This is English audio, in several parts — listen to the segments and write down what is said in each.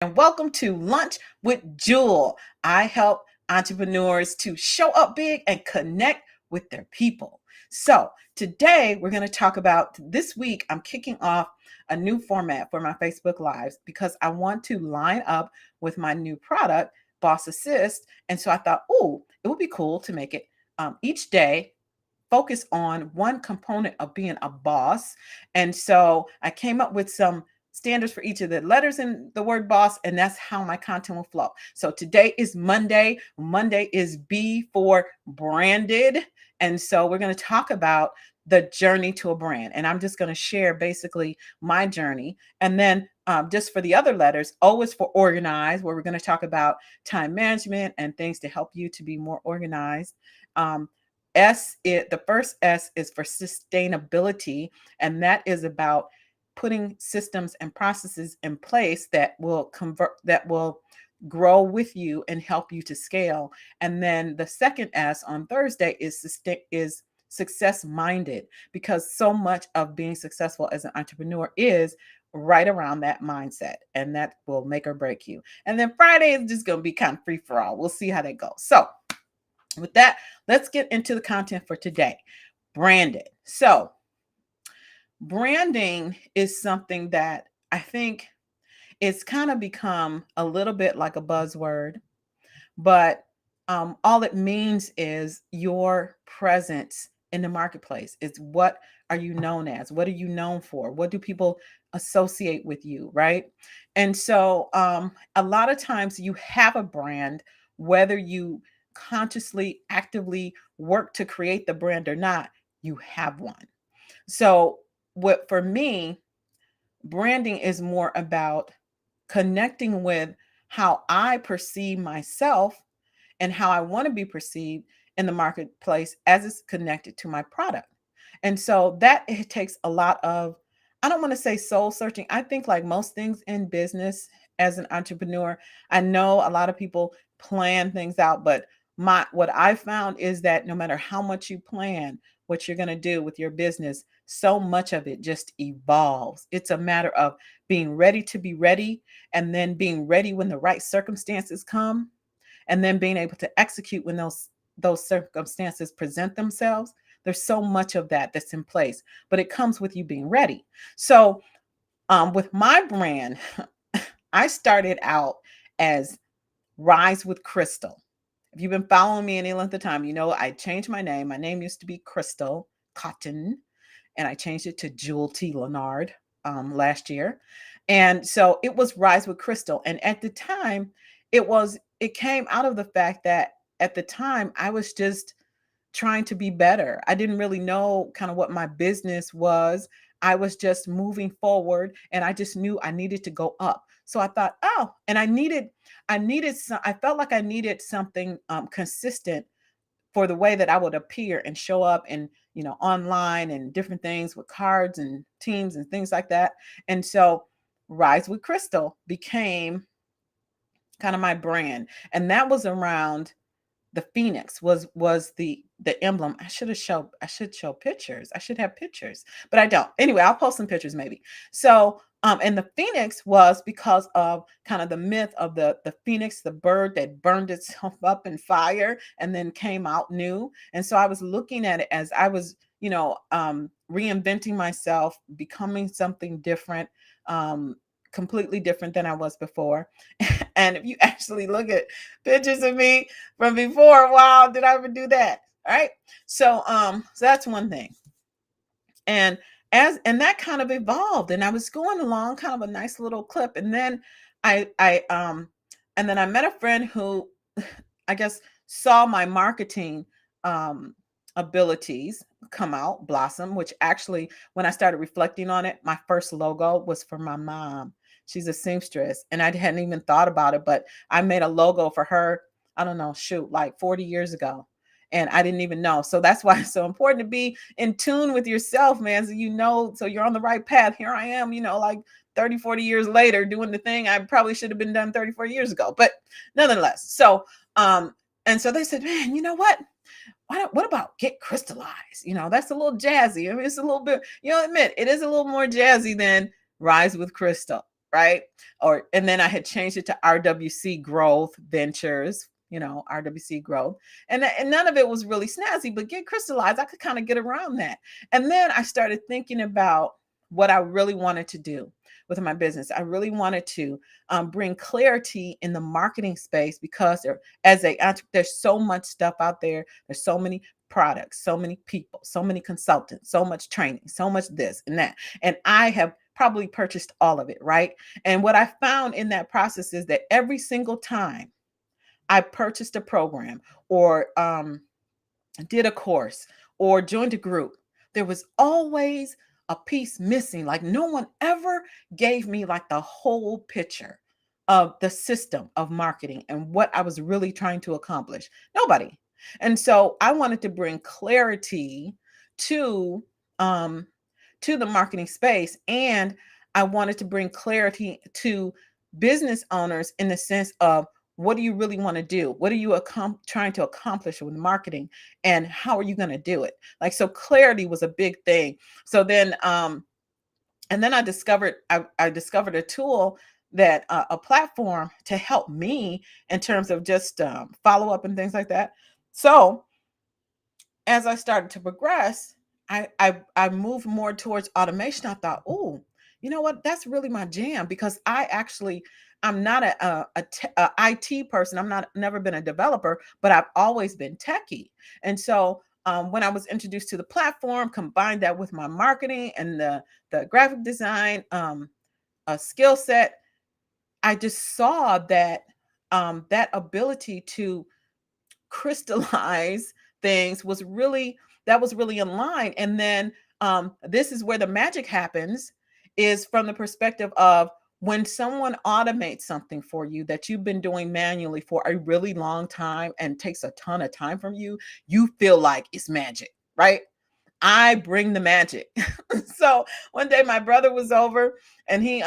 And welcome to Lunch with Jewel. I help entrepreneurs to show up big and connect with their people. So, today we're going to talk about this week. I'm kicking off a new format for my Facebook Lives because I want to line up with my new product, Boss Assist. And so I thought, oh, it would be cool to make it each day focus on one component of being a boss. And so I came up with some standards for each of the letters in the word boss, and that's how my content will flow. So today is Monday. Monday is B for branded. And so we're going to talk about the journey to a brand. And I'm just going to share basically my journey. And then just for the other letters, O is for organized, where we're going to talk about time management and things to help you to be more organized. The first S is for sustainability, and that is about putting systems and processes in place that will grow with you and help you to scale. And then the second S on Thursday is success minded, because so much of being successful as an entrepreneur is right around that mindset, and that will make or break you. And then Friday is just going to be kind of free for all. We'll see how that goes. So with that, let's get into the content for today. Branded. So, branding is something that I think it's kind of become a little bit like a buzzword, but all it means is your presence in the marketplace. It's what are you known as? What are you known for? What do people associate with you, right? And so a lot of times you have a brand, whether you consciously, actively work to create the brand or not, you have one. So what for me, branding is more about connecting with how I perceive myself and how I want to be perceived in the marketplace as it's connected to my product. And so that it takes a lot of, I don't want to say soul searching. I think like most things in business as an entrepreneur, I know a lot of people plan things out, but what I found is that no matter how much you plan what you're going to do with your business, so much of it just evolves. It's a matter of being ready to be ready, and then being ready when the right circumstances come, and then being able to execute when those circumstances present themselves. There's so much of that that's in place, but it comes with you being ready. So with my brand, I started out as Rise with Crystal. If you've been following me any length of time, you know I changed my name. My name used to be Crystal Cotton, and I changed it to Jewel T. Leonard last year. And so it was Rise with Crystal. And at the time, it came out of the fact that at the time I was just trying to be better. I didn't really know kind of what my business was. I was just moving forward, and I just knew I needed to go up. So I thought, oh, and I felt like I needed something consistent for the way that I would appear and show up and, online and different things with cards and teams and things like that. And so Rise with Crystal became kind of my brand. And that was around the phoenix was the emblem. I should show pictures. I should have pictures, but I don't. Anyway, I'll post some pictures maybe. So and the phoenix was because of kind of the myth of the phoenix, the bird that burned itself up in fire and then came out new. And so I was looking at it as I was, reinventing myself, becoming something different, completely different than I was before. And if you actually look at pictures of me from before, wow, did I ever do that? All right. So that's one thing. And that kind of evolved, and I was going along kind of a nice little clip. And then I met a friend who I guess saw my marketing abilities come out, blossom, which actually, when I started reflecting on it, my first logo was for my mom. She's a seamstress, and I hadn't even thought about it, but I made a logo for her, I don't know, like 40 years ago. And I didn't even know. So that's why it's so important to be in tune with yourself, man. So you're on the right path. Here I am, like 30, 40 years later doing the thing I probably should have been done 30, 40 years ago. But nonetheless, and so they said, man, you know what? What about Get Crystalized? That's a little jazzy. I mean, it's a little bit, admit it is a little more jazzy than Rise with Crystal. right? And then I had changed it to RWC Growth Ventures, RWC Growth. And none of it was really snazzy, but Get Crystallized, I could kind of get around that. And then I started thinking about what I really wanted to do with my business. I really wanted to bring clarity in the marketing space, because there's so much stuff out there. There's so many products, so many people, so many consultants, so much training, so much this and that. And I have probably purchased all of it, right? And what I found in that process is that every single time I purchased a program, or did a course, or joined a group, there was always a piece missing. Like, no one ever gave me like the whole picture of the system of marketing and what I was really trying to accomplish. Nobody. And so I wanted to bring clarity to um the marketing space, and I wanted to bring clarity to business owners in the sense of, what do you really want to do? What are you trying to accomplish with marketing, and how are you going to do it? Like, so clarity was a big thing. So then, and then I discovered a tool, that a platform to help me in terms of just follow up and things like that. So as I started to progress, I moved more towards automation. I thought, oh, you know what? That's really my jam, because I'm not a IT person. I'm not never been a developer, but I've always been techie. And so when I was introduced to the platform, combined that with my marketing and the graphic design skill set, I just saw that that ability to crystallize things was really in line. And then this is where the magic happens, is from the perspective of, when someone automates something for you that you've been doing manually for a really long time and takes a ton of time from you, you feel like it's magic, right? I bring the magic. So one day my brother was over, and he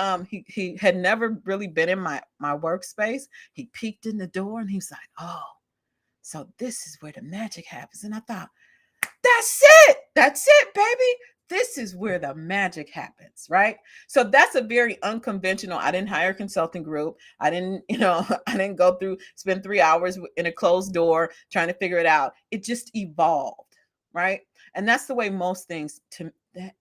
had never really been in my workspace. He peeked in the door and he's like, "Oh, so this is where the magic happens." And I thought, that's it. That's it, baby. This is where the magic happens, right? So that's a very unconventional. I didn't hire a consulting group. I didn't, I didn't spend 3 hours in a closed door trying to figure it out. It just evolved, right? And that's the way most things,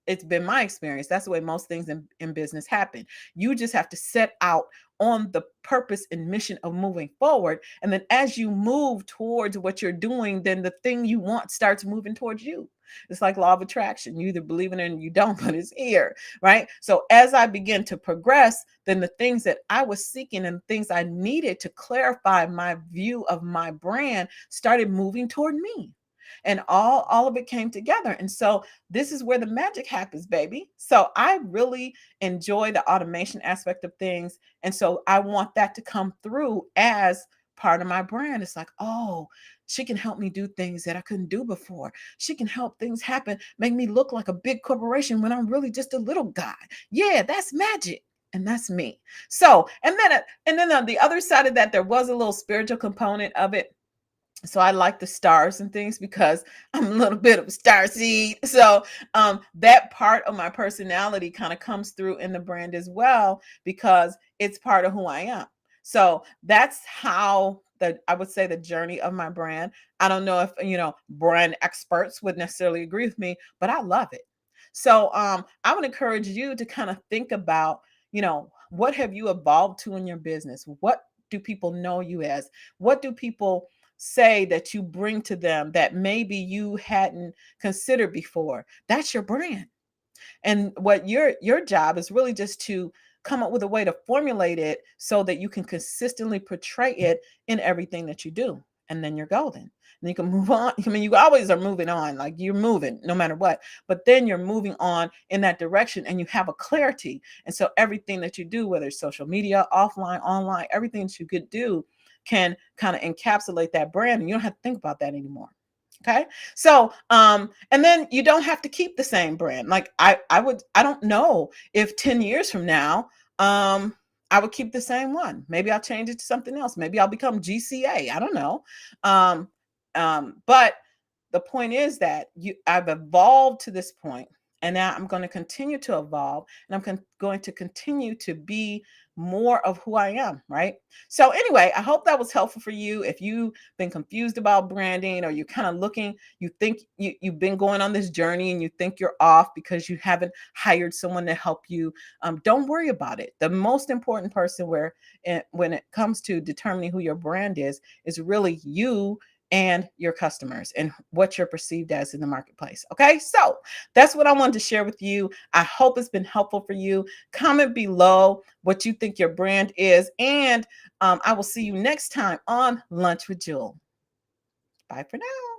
it's been my experience. That's the way most things in business happen. You just have to set out on the purpose and mission of moving forward. And then as you move towards what you're doing, then the thing you want starts moving towards you. It's like law of attraction. You either believe in it or you don't, but it's here, right? So as I begin to progress, then the things that I was seeking and things I needed to clarify my view of my brand started moving toward me. And all of it came together. And so this is where the magic happens, baby. So I really enjoy the automation aspect of things. And so I want that to come through as part of my brand. It's like, oh, she can help me do things that I couldn't do before. She can help things happen, make me look like a big corporation when I'm really just a little guy. Yeah, that's magic. And that's me. So, and then on the other side of that, there was a little spiritual component of it. So I like the stars and things, because I'm a little bit of a star seed. So that part of my personality kind of comes through in the brand as well, because it's part of who I am. So that's how I would say the journey of my brand. I don't know if, brand experts would necessarily agree with me, but I love it. So I would encourage you to kind of think about, what have you evolved to in your business? What do people know you as? What do people say that you bring to them that maybe you hadn't considered before? That's your brand. And what your job is really just to come up with a way to formulate it so that you can consistently portray it in everything that you do. And then you're golden. And you can move on. I mean, you always are moving on, like you're moving no matter what. But then you're moving on in that direction, and you have a clarity. And so everything that you do, whether it's social media, offline, online, everything that you could do can kind of encapsulate that brand. And you don't have to think about that anymore. Okay. So, and then you don't have to keep the same brand. Like I don't know if 10 years from now, I would keep the same one. Maybe I'll change it to something else. Maybe I'll become GCA. I don't know. But the point is that I've evolved to this point. And now I'm going to continue to evolve, and I'm going to continue to be more of who I am, right? So anyway, I hope that was helpful for you. If you've been confused about branding, or you're kind of looking, you think you've been going on this journey and you think you're off because you haven't hired someone to help you, don't worry about it. The most important person when it comes to determining who your brand is really you and your customers and what you're perceived as in the marketplace. Okay, so that's what I wanted to share with you. I hope it's been helpful for you. Comment below what you think your brand is, and I will see you next time on Lunch with Jewel. Bye for now.